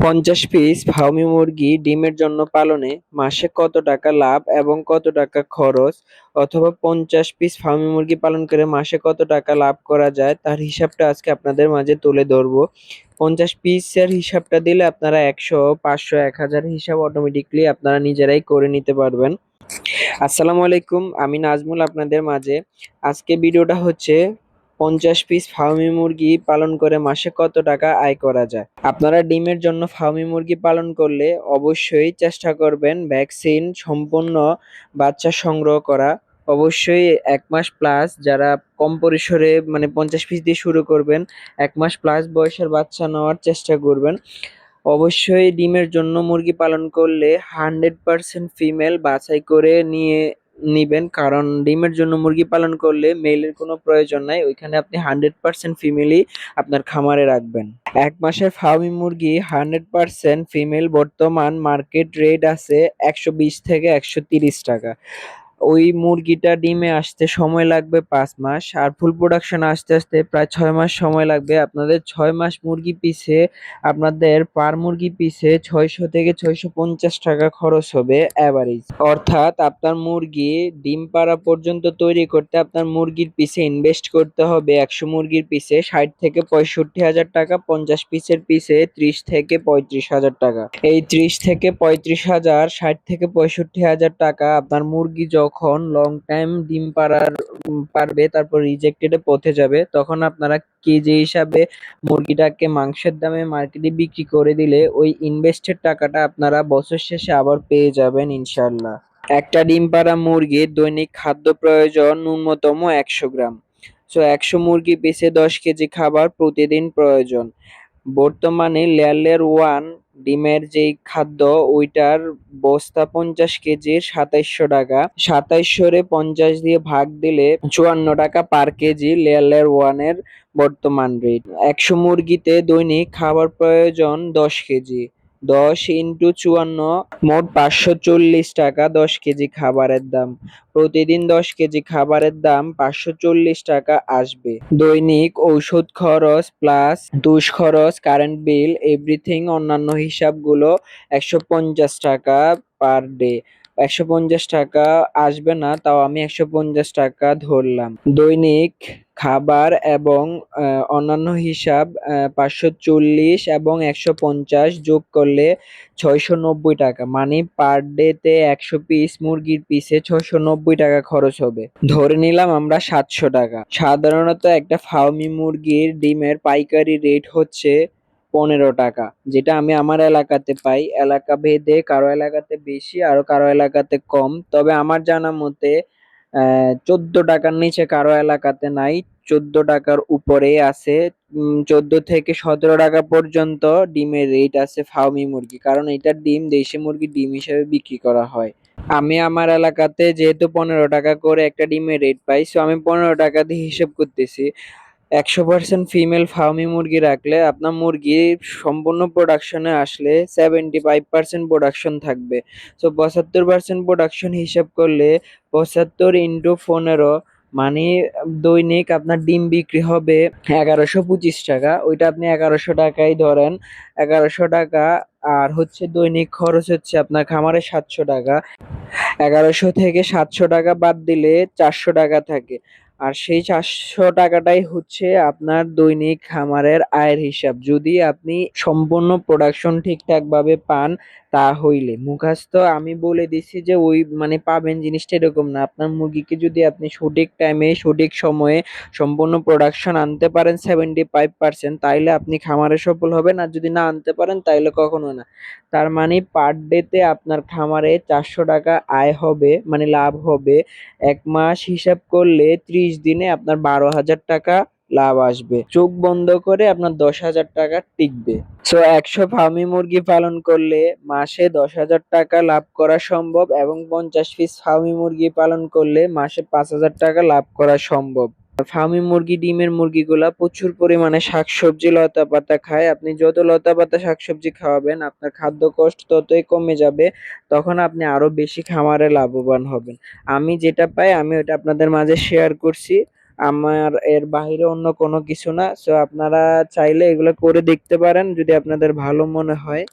৫০ piece Fermi মুরগি ডিমের জন্য পালনে মাসে কত টাকা লাভ এবং কত টাকা খরচ, অথবা ৫০ পিস ফার্মি মুরগি পালন করে মাসে কত টাকা লাভ করা যায় তার হিসাবটা আজকে আপনাদের মাঝে তুলে ধরবো। ৫০ পিসের হিসাবটা দিলে আপনারা ১০০, ৫০০, ১০০০ হিসাব অটোমেটিকলি আপনারা নিজেরাই করে নিতে পারবেন। আসসালামু আলাইকুম, আমি নাজমুল আপনাদের মাঝে। আজকে ভিডিওটা হচ্ছে ৫০ পিস ফার্মি মুরগি পালন করে মাসে কত টাকা আয় করা যায়। আপনারা ডিমের জন্য ফার্মি মুরগি পালন করলে অবশ্যই চেষ্টা করবেন ভ্যাকসিন সম্পূর্ণ বাচ্চা সংগ্রহ করা। অবশ্যই ১ মাস প্লাস, যারা কম পরিসরে মানে ৫০ পিস দিয়ে শুরু করবেন, ১ মাস প্লাস বয়সের বাচ্চা নেওয়ার চেষ্টা করবেন। অবশ্যই ডিমের জন্য মুরগি পালন করলে 100% ফিমেল বাছাই করে নিবেন, কারণ ডিমের জন্য মুরগি পালন করলে মেলের কোনো প্রয়োজন নাই, ওইখানে আপনি 100% ফিমেলই আপনার খামারে রাখবেন। ১ মাসের ফার্মি মুরগি 100% ফিমেল বর্তমান মার্কেট রেট আছে ১২০ থেকে ১৩০ টাকা। ওই মুরগিটা ডিমে আসতে সময় লাগবে ৫ মাস, আর ফুল প্রোডাকশন আসতে আসতে প্রায় ৬ মাস সময় লাগবে। আপনাদের ৬ মাস মুরগি পিছে আপনাদের পার মুরগি পিছে ৬০০ থেকে ৬৫০ টাকা খরচ হবে এভারেজ। অর্থাৎ আপনার মুরগি ডিম পাড়া পর্যন্ত তৈরি করতে আপনার মুরগির পিছে ইনভেস্ট করতে হবে ১০০ মুরগির পিছে ৬০ থেকে ৬৫,০০০ টাকা, ৫০ পিসের পিছে ৩০ থেকে ৩৫,০০০ টাকা। এই ৩০ থেকে ৩৫,০০০, ৬০ থেকে ৬৫,০০০ টাকা আপনার মুরগি যখন লং টাইম ডিম পারবে, তারপর রিজেক্টেডে পথে যাবে, তখন আপনারা কেজি হিসাবে মুরগিটাকে মাংসের দামে মার্কেটে বিক্রি করে দিলে ওই ইনভেস্টেড টাকাটা আপনারা বছর শেষে আবার পেয়ে যাবেন ইনশাল্লাহ। একটা ডিম পাড়া মুরগির দৈনিক খাদ্য প্রয়োজন ন্যূনতম ১০০ গ্রাম। ১০০ মুরগি পিছে ১০ কেজি খাবার প্রতিদিন প্রয়োজন। বর্তমানে লেয়ার 1 ডিমের যেই খাদ্য, ওইটার বস্তা ৫০ কেজির ২৭০০ টাকা। ২৭০০ রে ৫০ দিয়ে ভাগ দিলে ৫৪ টাকা পার কেজি লেয়ার 1 এর বর্তমান রেট। ১০০ মুরগিতে দৈনিক খাবার প্রয়োজন ১০ কেজি। ১০ ইন্টু ৫৪, মোট ৫৪০ টাকা ১০ কেজি খাবারের দাম। প্রতিদিন ১০ কেজি খাবারের দাম ৫৪০ টাকা আসবে। দৈনিক ঔষধ খরচ প্লাস দুষ খরচ, কারেন্ট বিল, এভরিথিং অন্যান্য হিসাবগুলো ১৫০ টাকা পার ডে। ১৫০ টাকা আসবে না, তাও আমি ১৫০ টাকা ধরলাম। দৈনিক খাবার এবং অন্যান্য হিসাব ৫৪০ এবং ১৫০ যোগ করলে ৬৯০ টাকা, মানে পার ডে তে ১০০ পিস মুরগির পিছে ৬৯০ টাকা খরচ হবে। ধরে নিলাম আমরা ৭০০ টাকা। সাধারণত একটা ফার্মি মুরগির ডিমের পাইকারি রেট হচ্ছে ১৫ টাকা, যেটা আমি আমার এলাকাতে পাই। এলাকা ভেদে কারো এলাকাতে বেশি আর কারো এলাকাতে কম, তবে আমার জানা মতে ১৪ টাকার নিচে কারো এলাকাতে নাই, ১৪ টাকার উপরে আছে। ১৪ থেকে ১৭ টাকা পর্যন্ত ডিমের রেট আছে ফার্মি মুরগি, কারণ এটার ডিম দেশি মুরগির ডিম হিসেবে বিক্রি করা হয়। আমি আমার এলাকাতে যেহেতু ১৫ টাকা করে একটা ডিমের রেট পাই, সো আমি ১৫ টাকা দিয়ে হিসেব করতেছি। ১০০% ফিমেল ফার্মি মুরগি রাখলে আপনার মুরগি সম্পূর্ণ প্রোডাকশনে আসলে 75% প্রোডাকশন থাকবে। সো ৭৫% প্রোডাকশন হিসাব করলে ৭৫ ইন্টু ১৫, মানে দৈনিক আপনার ডিম বিক্রি হবে ১১২৫ টাকা। ওইটা আপনি ১১০০ টাকাই ধরেন, ১১০০ টাকা। আর হচ্ছে দৈনিক খরচ হচ্ছে আপনার খামারে ৭০০ টাকা। ১১০০ থেকে ৭০০ টাকা বাদ দিলে ৪০০ টাকা থাকে। আর সেই ৪০০ টাকাটাই হচ্ছে আপনার দৈনিক খামারের আয়ের হিসাব, যদি আপনি সম্পূর্ণ প্রোডাকশন ঠিকঠাক ভাবে পান। তা হইলে মুখাস্ত আমি বলে দিচ্ছি যে ওই মানে পাবেন জিনিসটা এরকম না। আপনার মুরগিকে যদি আপনি সঠিক টাইমে সঠিক সময়ে সম্পূর্ণ প্রোডাকশন আনতে পারেন 75%, তাইলে আপনি খামারে সফল হবেন, আর যদি না আনতে পারেন তাইলে কখনো না। তার মানে পার ডে তে আপনার খামারে ৪০০ টাকা আয় হবে, মানে লাভ হবে। ১ মাস হিসাব করলে ৩০ দিনে আপনার ১২,০০০ টাকা লাভ আসবে। চোখ বন্ধ করে আপনার ১০,০০০ টাকা টিকবে। সো ১০০ ফার্মি মুরগি পালন করলে মাসে ১০,০০০ টাকা লাভ করা সম্ভব, এবং ৫০ পিস ফার্মি মুরগি পালন করলে মাসে ৫,০০০ টাকা লাভ করা সম্ভব। ফার্মি মুরগি, ডিমের মুরগিগুলা প্রচুর পরিমাণে শাকসবজি লতাপাতা খায়। আপনি যত লতাপাতা শাকসবজি খাওয়াবেন আপনার খাদ্য কষ্ট ততই কমে যাবে, তখন আপনি আরো বেশি খামারে লাভবান হবেন। আমি যেটা পাই আমি ওটা আপনাদের মাঝে শেয়ার করছি। আমার এর বাহিরে অন্য কোনো কিছু না। সো আপনারা চাইলে এগুলো করে দেখতে পারেন যদি আপনাদের ভালো মনে হয়।